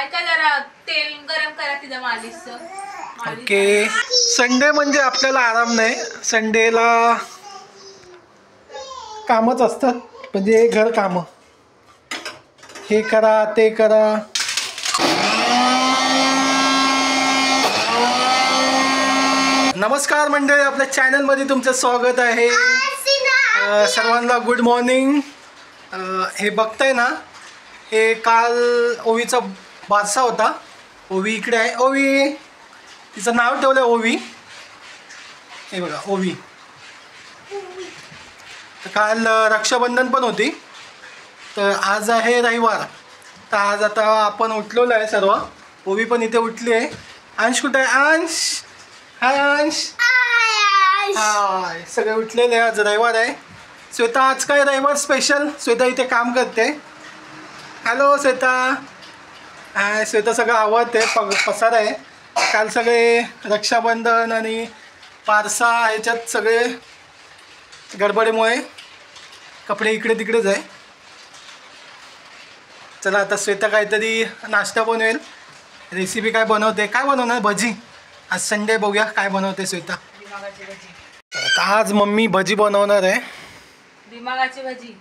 ऐका जरा तेल गरम करा तिथं मालिशचं. ओके. संडे म्हणजे आपल्याला आराम नाही. संडेला कामच असतात, म्हणजे घर कामं, हे करा ते करा. नमस्कार मंडळी, आपल्या चॅनलमध्ये तुमचं स्वागत आहे. सर्वांना गुड मॉर्निंग. हे बघताय ना, हे काल ओवीचा बारसा होता. ओवी इकडे आहे. ओवी, तिचं नाव ठेवलं आहे ओवी. हे बघा ओवी. तर काल रक्षाबंधन पण होती, तर आज आहे रविवार. तर आज आता आपण उठलेलो आहे सर्व. ओवी पण इथे उठली आहे. अंश कुठे आहे? अंश, हाय अंश. हाय, सगळे उठलेले. आज रविवार आहे. श्वेता, आज काय रविवार स्पेशल? श्वेता इथे काम करते. हॅलो श्वेता. हाय, श्वेता सगळं आवडते, पसार आहे. काल सगळे रक्षाबंधन आणि पारसा ह्याच्यात सगळे गडबडीमुळे कपडे इकडे तिकडेच आहे. चला आता श्वेता काहीतरी नाश्ता बनवेल. रेसिपी काय बनवते? काय बनवणार? भजी. आज संडे, बघूया काय बनवते श्वेता. आता आज मम्मी भजी बनवणार आहे. दिमागाची भजी.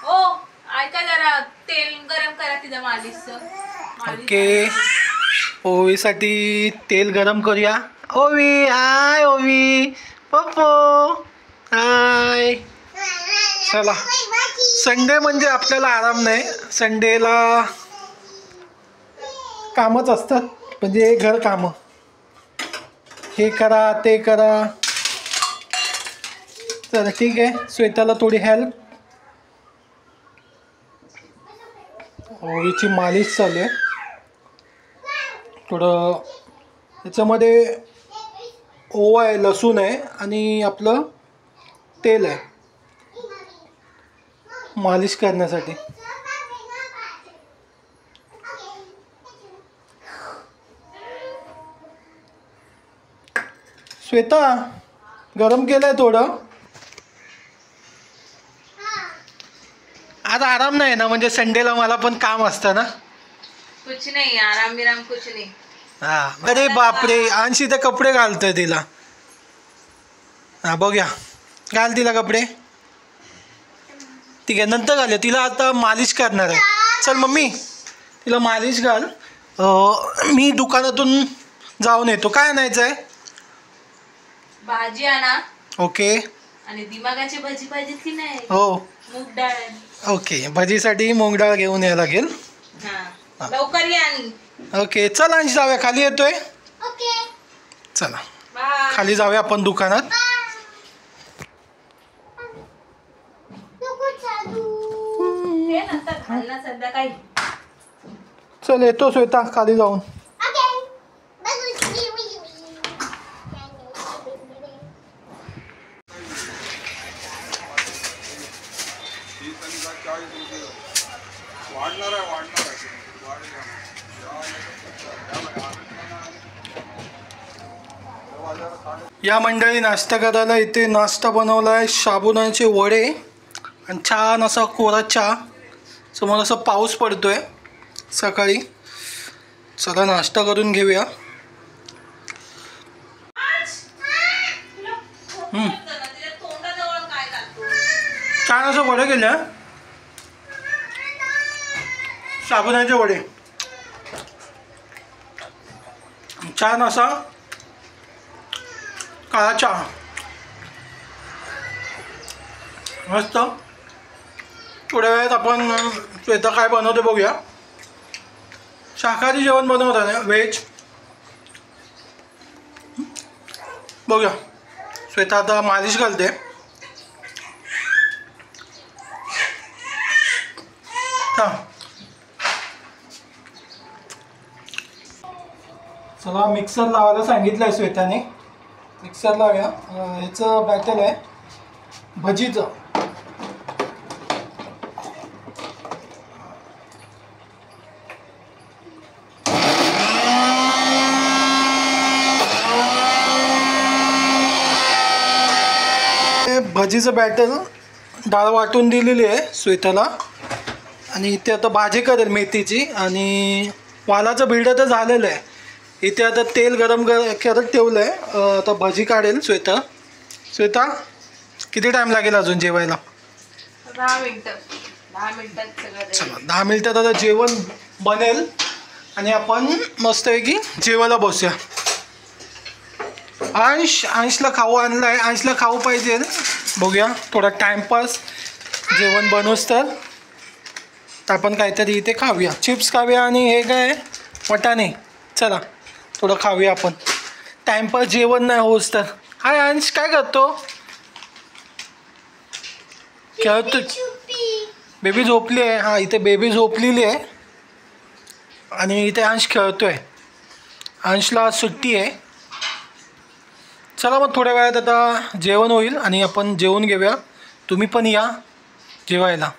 ओ ऐका जरा तेल गरम करा तिथं मालिशचं. ओके. ओवीसाठी तेल गरम करूया. ओवी, हाय ओवी. पप्पो, हाय. चला, संडे म्हणजे आपल्याला आराम नाही. संडेला कामच असतात, म्हणजे घर कामं, हे करा ते करा. चला ठीक आहे, श्वेताला थोडी हेल्प. ओवीची मालिश चालू आहे. थोडं त्याच्यामध्ये ओवा आहे, लसूण आहे आणि आपलं तेल आहे मालिश करण्यासाठी. श्वेता, गरम केलंय थोडं. आज आराम नाही ना, म्हणजे संडेला मला पण काम असतं ना. कुछ नाही, आराम बिराम कुछ नाही. हा. अरे बापरे, अंशी तर कपडे घालतोय तिला. हा बघूया, घाल तिला कपडे. ठीक आहे, नंतर घालूया. तिला आता मालिश करणार आहे. चल मम्मी, तिला मालिश घाल. मी दुकानातून जाऊन येतो. काय आणायचं आहे? भाजी आणा. ओके. आणि दिमागाची भजी पाहिजे की नाही? हो. मूग डाळ. ओके, भजीसाठी मूग डाळ घेऊन यायला लागेल. हा, लवकर या. आणि ओके, चल अंश, जाऊया. खाली येतोय. चला बाय. खाली जाऊया आपण दुकानात. ते नंतर घालना संध्याकाळी. चल येतो श्वेता, खाली जाऊन. या मंडळी नाश्ता करायला इथे नाश्ता बनवला आहे. साबुदाण्याचे वडे आणि छान असा कोरा चहा. समोर असा पाऊस पडतोय सकाळी. चला नाश्ता करून घेऊया. छान असं वडे केले, साबुदाण्याचे वडे. छान असा काळा चहा, मस्त. थोड्या वेळात आपण श्वेता काय बनवते बघूया. शाकाहारी जेवण बनवत आहे, व्हेज. बघूया. श्वेता आता मालिश घालते. हां, चला मिक्सर लावायला सांगितलं आहे श्वेताने. मिक्सर लावूया. ह्याचं बॅटर आहे भजीचं. भजीचं बॅटर डाळ वाटून दिलेली आहे श्वेताला. आणि इथे आता भाजी करेल मेथीची. आणि वालाचं बिल्ड तर झालेलं आहे. इथे आता तेल गरम करत ठेवलं आहे. आता भजी काढेल श्वेता. श्वेता किती टाईम लागेल अजून जेवायला? 10 मिनिटं. 10 मिनिटात सगळं चला ready. 10 मिनिटात आता जेवण बनेल आणि आपण मस्तपैकी जेवायला बसूया. अंशला खाऊ आणलं आहे. अंशला खाऊ पाहिजे. बघूया थोडा टाईमपास जेवण बनवूस तर आपण काहीतरी इथे खाऊया. चिप्स खाऊया आणि हे काय वटाणे. चला थोडं खाऊया आपण. टाईमपास जेवण नाही होस तर. हाय अंश काय करतो? खेळतो. बेबी झोपली आहे. हां इथे बेबी झोपलेली आहे आणि इथे अंश खेळतोय. अंशला आज सुट्टी आहे. चला मग थोड्या वेळात आता जेवण होईल आणि आपण जेवून घेऊया. तुम्ही पण या जेवायला.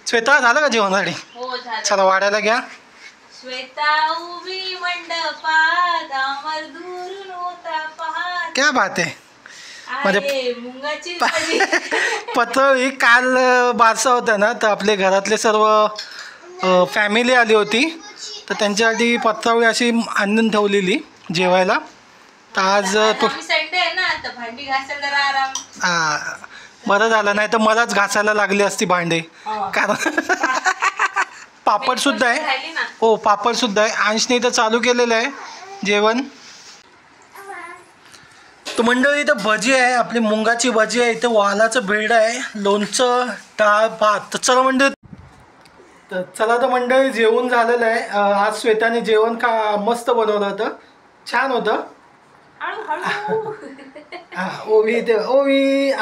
श्वेता झालं का जेवण रेडी? हो झालं. चला वाढायला घ्या. श्वेता उभी मंडपात अमर दुरून होता पहात. क्या बात आहे. आहे मुंगाची भाजी. पतळी काल बारसा होता ना तर आपले घरातले सर्व फॅमिली आली होती तर त्यांच्यासाठी पत्रावळी अशी आणून ठेवलेली जेवायला. तर आज तो संडे आहे ना तर भांडी घासायला जरा आराम. बरं झालं नाही तर मलाच घासायला लागली असती भांडे. कारण पापडसुद्धा आहे. राहिली ना. हो पापडसुद्धा आहे. अंशने इथं चालू केलेलं आहे जेवण. तर मंडळी इथं भजी आहे. आपली मुंगाची भजी आहे. इथं वालाचं भेड आहे. लोणचं डाळ भात. तर चला मंडळी. तर चला तर मंडळी जेवण झालेलं आहे. आज श्वेताने जेवण मस्त बनवलं होतं. छान होतं. हळूहळू. ओवी इथे ओवी.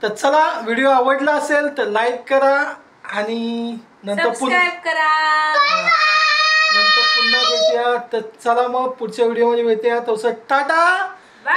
तर चला व्हिडिओ आवडला असेल तर लाईक करा आणि नंतर सबस्क्राईब करा. नंतर पुन्हा भेटूया. तर चला मग पुढच्या व्हिडिओमध्ये भेटूया. तसं टाटा बाय.